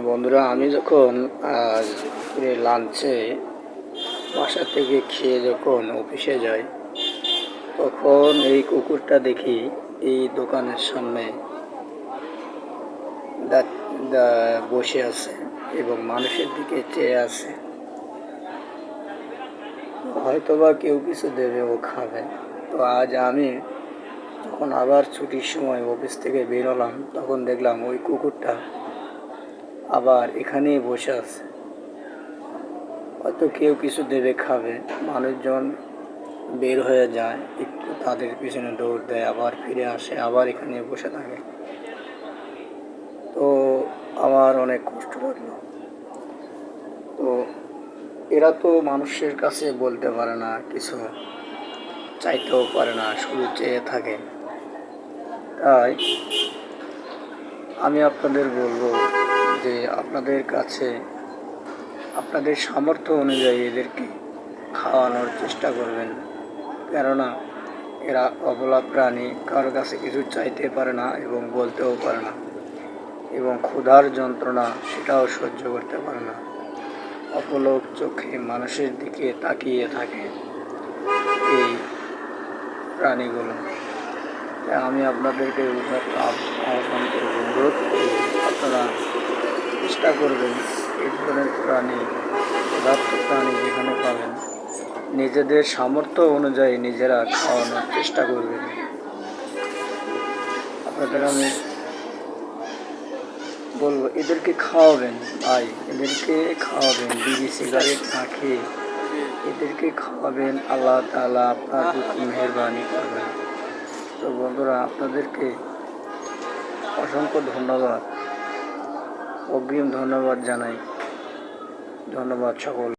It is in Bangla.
বন্ধুরা, আমি যখন লাঞ্চে বাসা থেকে খেয়ে যখন অফিসে যাই, তখন এই কুকুরটা দেখি এই দোকানের সামনে বসে আছে এবং মানুষের দিকে চেয়ে আছে। হয়তোবা কেউ কিছু দেবে, ও খাবে। তো আজ আমি যখন আবার ছুটির সময় অফিস থেকে বেরোলাম, তখন দেখলাম ওই কুকুরটা আবার এখানেই বসে আছে। হয়তো কেউ কিছু দেবে, খাবে। মানুষজন বের হয়ে যায়, একটু তাদের পিছনে দৌড় দেয়, আবার ফিরে আসে, আবার এখানে বসে থাকে। তো আমার অনেক কষ্ট লাগলো। তো এরা তো মানুষের কাছে বলতে পারে না, কিছু চাইতেও পারে না, শুধু চেয়ে থাকে। তাই আমি আপনাদের বলবো যে আপনাদের কাছে আপনাদের সামর্থ্য অনুযায়ী এদেরকে খাওয়ানোর চেষ্টা করবেন। কেননা এরা অবলা প্রাণী, কারো কাছে কিছু চাইতে পারে না এবং বলতেও পারে না, এবং ক্ষুধার যন্ত্রণা সেটাও সহ্য করতে পারে না। অপলক চোখে মানুষের দিকে তাকিয়ে থাকে এই প্রাণীগুলো। আমি আপনাদেরকে আহ্বান করব, অনুরোধ করব, আপনারা চেষ্টা করবেন এই ধরনের প্রাণী, ক্ষুধার্ত প্রাণী যেখানে পাবেন, নিজেদের সামর্থ্য অনুযায়ী নিজেরা খাওয়ানোর চেষ্টা করবেন। আপনাদের আমি বলবো, এদেরকে খাওয়াবেন ভাই, এদেরকে খাওয়াবেন। বিড়ি সিগারেট না খেয়ে এদেরকে খাওয়াবেন। আল্লাহ তাআলা আপনার প্রতি মেহেরবানি করবেন। তো বন্ধুরা, আপনাদেরকে অসংখ্য ধন্যবাদ, অগ্রিম ধন্যবাদ জানাই। ধন্যবাদ সকল।